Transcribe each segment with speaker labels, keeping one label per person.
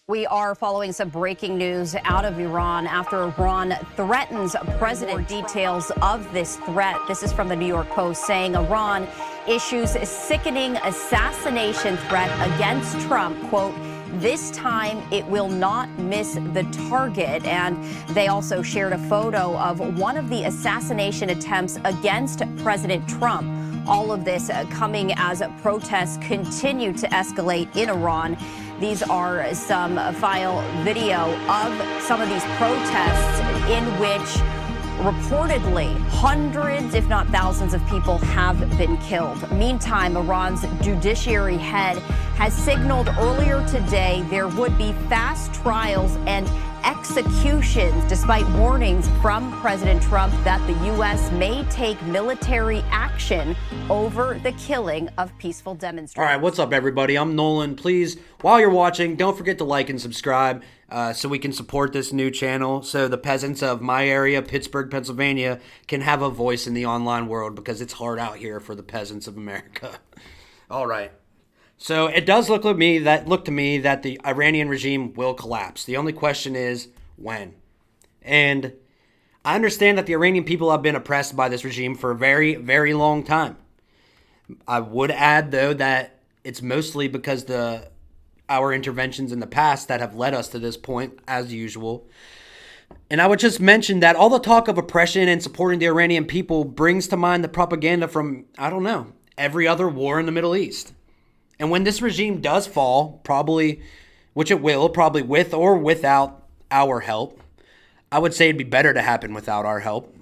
Speaker 1: We are following some breaking news out of Iran after Iran threatens President. Details of this threat. This is from the New York Post saying Iran issues a sickening assassination threat against Trump. Quote, this time it will not miss the target. And they also shared a photo of one of the assassination attempts against President Trump. All of this coming as protests continue to escalate in Iran. These are some file video of some of these protests in which reportedly hundreds, if not thousands of people have been killed. Meantime, Iran's judiciary head has signaled earlier today there would be fast trials and executions, despite warnings from President Trump that the U.S. may take military action over the killing of peaceful demonstrators.
Speaker 2: All right, what's up, everybody? I'm Nolan. Please, while you're watching, don't forget to like and subscribe so we can support this new channel, so the peasants of my area, Pittsburgh, Pennsylvania, can have a voice in the online world, because it's hard out here for the peasants of America. All right. So it does look to me that the Iranian regime will collapse. The only question is when. And I understand that the Iranian people have been oppressed by this regime for a very, very long time. I would add, though, that it's mostly because our interventions in the past that have led us to this point, as usual. And I would just mention that all the talk of oppression and supporting the Iranian people brings to mind the propaganda from, I don't know, every other war in the Middle East. And when this regime does fall, probably, which it will, probably with or without our help, I would say it'd be better to happen without our help.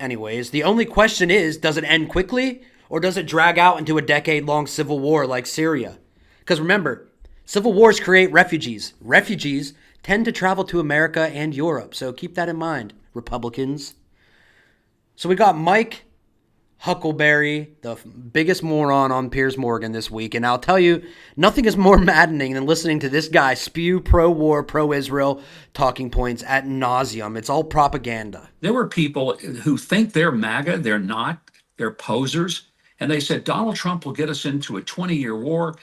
Speaker 2: Anyways, the only question is, does it end quickly, or does it drag out into a decade-long civil war like Syria? Because remember, civil wars create refugees. Refugees tend to travel to America and Europe, so keep that in mind, Republicans. So we got Mike Huckabee, the biggest moron on Piers Morgan this week. And I'll tell you, nothing is more maddening than listening to this guy spew pro-war, pro-Israel talking points ad nauseum. It's all propaganda.
Speaker 3: There were people who think they're MAGA. They're not. They're posers. And they said, Donald Trump will get us into a 20-year war.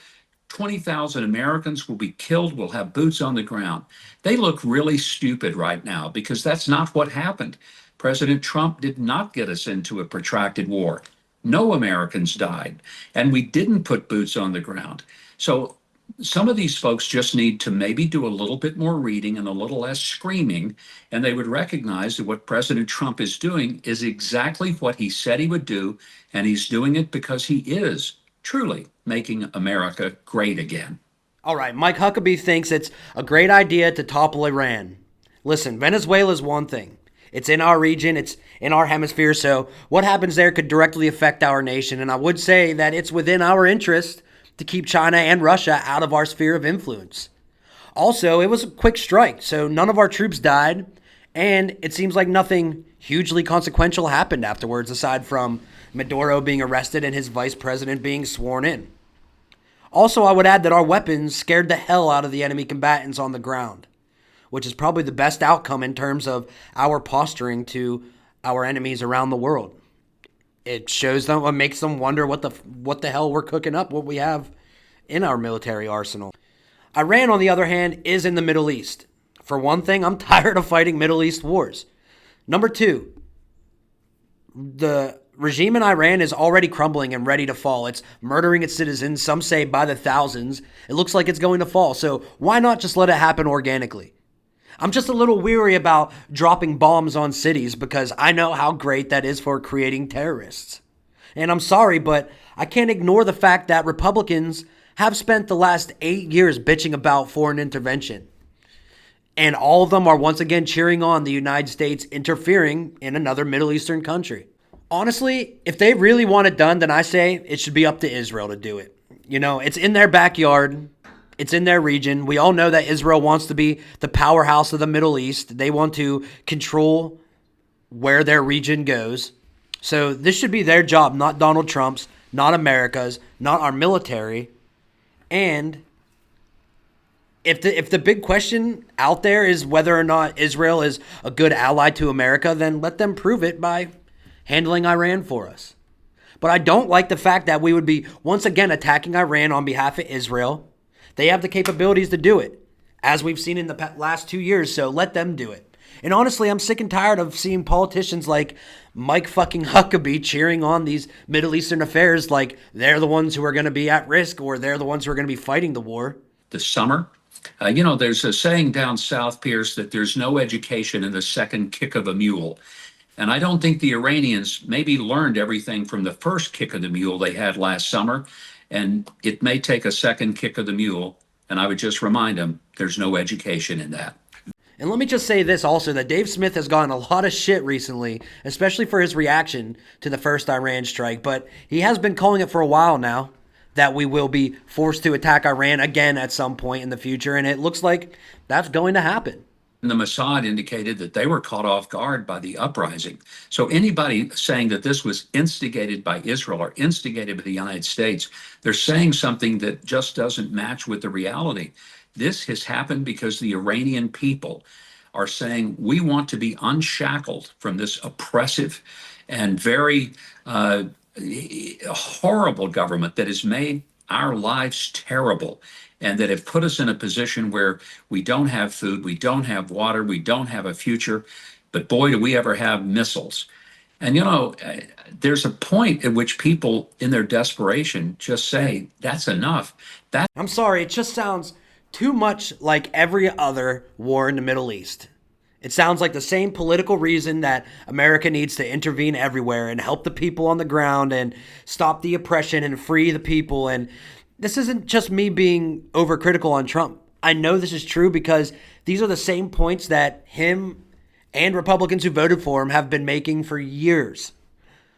Speaker 3: 20,000 Americans will be killed. We'll have boots on the ground. They look really stupid right now, because that's not what happened. President Trump did not get us into a protracted war. No Americans died, and we didn't put boots on the ground. So some of these folks just need to maybe do a little bit more reading and a little less screaming, and they would recognize that what President Trump is doing is exactly what he said he would do, and he's doing it because he is truly making America great again.
Speaker 2: All right, Mike Huckabee thinks it's a great idea to topple Iran. Listen, Venezuela is one thing. It's in our region, it's in our hemisphere, so what happens there could directly affect our nation, and I would say that it's within our interest to keep China and Russia out of our sphere of influence. Also, it was a quick strike, so none of our troops died, and it seems like nothing hugely consequential happened afterwards, aside from Maduro being arrested and his vice president being sworn in. Also, I would add that our weapons scared the hell out of the enemy combatants on the ground, which is probably the best outcome in terms of our posturing to our enemies around the world. It shows them, it makes them wonder what the hell we're cooking up, what we have in our military arsenal. Iran, on the other hand, is in the Middle East. For one thing, I'm tired of fighting Middle East wars. Number two, the regime in Iran is already crumbling and ready to fall. It's murdering its citizens, some say by the thousands. It looks like it's going to fall, so why not just let it happen organically? I'm just a little weary about dropping bombs on cities, because I know how great that is for creating terrorists. And I'm sorry, but I can't ignore the fact that Republicans have spent the last 8 years bitching about foreign intervention. And all of them are once again cheering on the United States interfering in another Middle Eastern country. Honestly, if they really want it done, then I say it should be up to Israel to do it. You know, it's in their backyard. It's in their region. We all know that Israel wants to be the powerhouse of the Middle East. They want to control where their region goes. So this should be their job, not Donald Trump's, not America's, not our military. And if the big question out there is whether or not Israel is a good ally to America, then let them prove it by handling Iran for us. But I don't like the fact that we would be once again attacking Iran on behalf of Israel. They have the capabilities to do it. as we've seen in the last 2 years, so let them do it. And honestly, I'm sick and tired of seeing politicians like Mike fucking Huckabee cheering on these Middle Eastern affairs like they're the ones who are going to be at risk or they're the ones who are going to be fighting the war.
Speaker 3: This summer, there's a saying down south, Piers, that there's no education in the second kick of a mule. And I don't think the Iranians maybe learned everything from the first kick of the mule they had last summer. And it may take a second kick of the mule. And I would just remind them there's no education in that.
Speaker 2: And let me just say this also, that Dave Smith has gotten a lot of shit recently, especially for his reaction to the first Iran strike. But he has been calling it for a while now that we will be forced to attack Iran again at some point in the future. And it looks like that's going to happen.
Speaker 3: And the Mossad indicated that they were caught off guard by the uprising. So anybody saying that this was instigated by Israel or instigated by the United States, they're saying something that just doesn't match with the reality. This has happened because the Iranian people are saying we want to be unshackled from this oppressive and very horrible government that has made our lives terrible and that have put us in a position where we don't have food, we don't have water, we don't have a future, but boy, do we ever have missiles. And there's a point at which people in their desperation just say, that's enough.
Speaker 2: I'm sorry, it just sounds too much like every other war in the Middle East. It sounds like the same political reason that America needs to intervene everywhere and help the people on the ground and stop the oppression and free the people. And this isn't just me being overcritical on Trump. I know this is true because these are the same points that him and Republicans who voted for him have been making for years.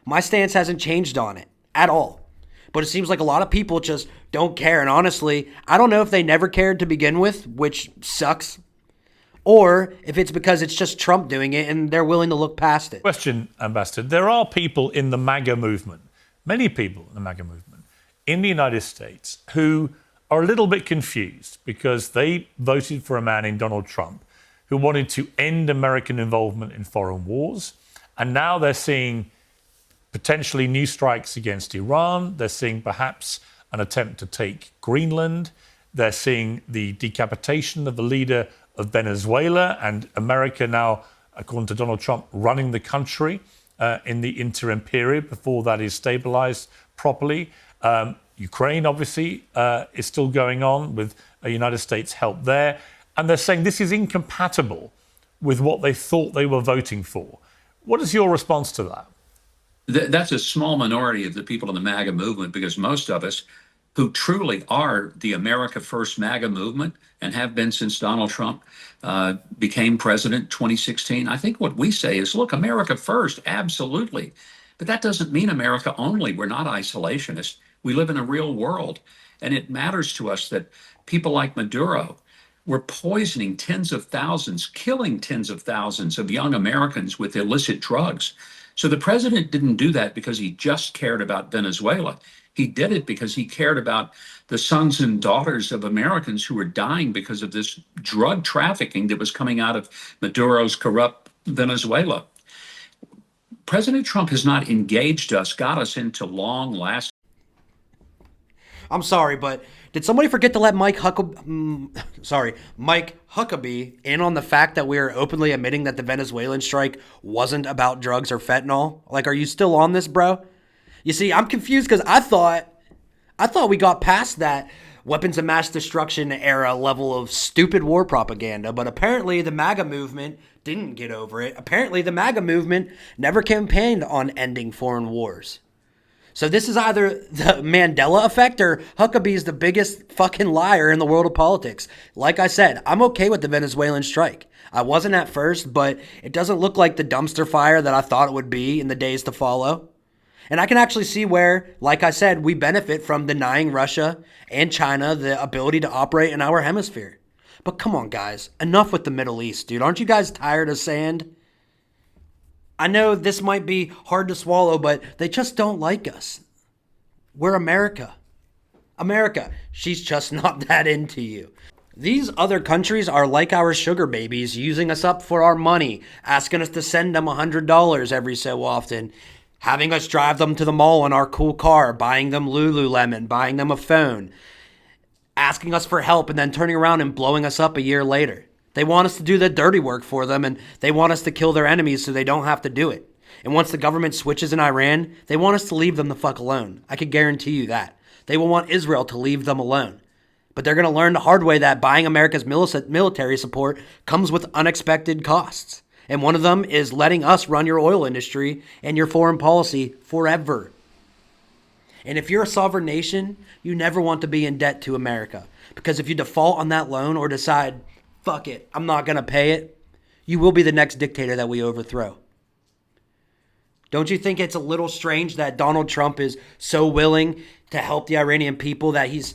Speaker 2: My stance hasn't changed on it at all. But it seems like a lot of people just don't care. And honestly, I don't know if they never cared to begin with, which sucks, or if it's because it's just Trump doing it and they're willing to look past it.
Speaker 4: Question, Ambassador. There are people in the MAGA movement, many people in the MAGA movement in the United States who are a little bit confused because they voted for a man in Donald Trump who wanted to end American involvement in foreign wars. And now they're seeing potentially new strikes against Iran. They're seeing perhaps an attempt to take Greenland. They're seeing the decapitation of the leader of Venezuela and America now, according to Donald Trump, running the country in the interim period before that is stabilized properly. Ukraine, obviously, is still going on with United States help there. And they're saying this is incompatible with what they thought they were voting for. What is your response to that?
Speaker 3: That's a small minority of the people in the MAGA movement, because most of us who truly are the America First MAGA movement and have been since Donald Trump became president 2016. I think what we say is, look, America first, absolutely. But that doesn't mean America only. We're not isolationists. We live in a real world. And it matters to us that people like Maduro were poisoning tens of thousands, killing tens of thousands of young Americans with illicit drugs. So the president didn't do that because he just cared about Venezuela. He did it because he cared about the sons and daughters of Americans who were dying because of this drug trafficking that was coming out of Maduro's corrupt Venezuela. President Trump has not engaged us, got us into long-lasting.
Speaker 2: I'm sorry, but did somebody forget to let Mike Huckabee in on the fact that we are openly admitting that the Venezuelan strike wasn't about drugs or fentanyl? Like, are you still on this, bro? You see, I'm confused because I thought we got past that weapons of mass destruction era level of stupid war propaganda, but apparently the MAGA movement didn't get over it. Apparently the MAGA movement never campaigned on ending foreign wars. So this is either the Mandela effect or Huckabee's the biggest fucking liar in the world of politics. Like I said, I'm okay with the Venezuelan strike. I wasn't at first, but it doesn't look like the dumpster fire that I thought it would be in the days to follow. And I can actually see where, like I said, we benefit from denying Russia and China the ability to operate in our hemisphere. But come on, guys. Enough with the Middle East, dude. Aren't you guys tired of sand? I know this might be hard to swallow, but they just don't like us. We're America. America, she's just not that into you. These other countries are like our sugar babies, using us up for our money, asking us to send them $100 every so often, having us drive them to the mall in our cool car, buying them Lululemon, buying them a phone. asking us for help and then turning around and blowing us up a year later. They want us to do the dirty work for them, and they want us to kill their enemies so they don't have to do it. And once the government switches in Iran, they want us to leave them the fuck alone. I can guarantee you that. They will want Israel to leave them alone. But they're going to learn the hard way that buying America's military support comes with unexpected costs. And one of them is letting us run your oil industry and your foreign policy forever. And if you're a sovereign nation, you never want to be in debt to America. Because if you default on that loan or decide, fuck it, I'm not going to pay it, you will be the next dictator that we overthrow. Don't you think it's a little strange that Donald Trump is so willing to help the Iranian people, that he's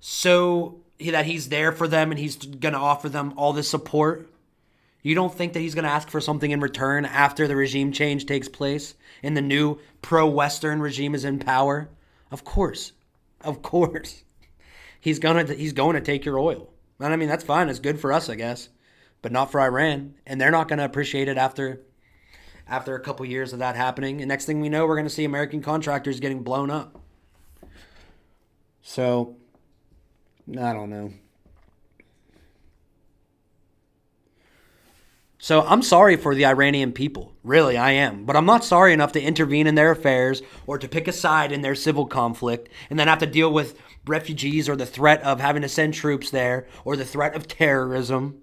Speaker 2: there for them and he's going to offer them all this support? You don't think that he's going to ask for something in return after the regime change takes place and the new pro-Western regime is in power? Of course. Of course. He's going to take your oil. And I mean, that's fine. It's good for us, I guess. But not for Iran. And they're not going to appreciate it after a couple years of that happening. And next thing we know, we're going to see American contractors getting blown up. So, I don't know. So I'm sorry for the Iranian people. Really, I am. But I'm not sorry enough to intervene in their affairs or to pick a side in their civil conflict and then have to deal with refugees or the threat of having to send troops there or the threat of terrorism.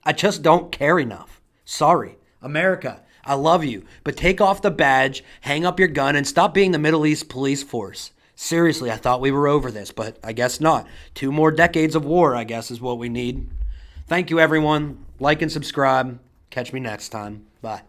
Speaker 2: I just don't care enough. Sorry. America, I love you. But take off the badge, hang up your gun, and stop being the Middle East police force. Seriously, I thought we were over this, but I guess not. 2 more decades of war, I guess, is what we need. Thank you, everyone. Like and subscribe. Catch me next time. Bye.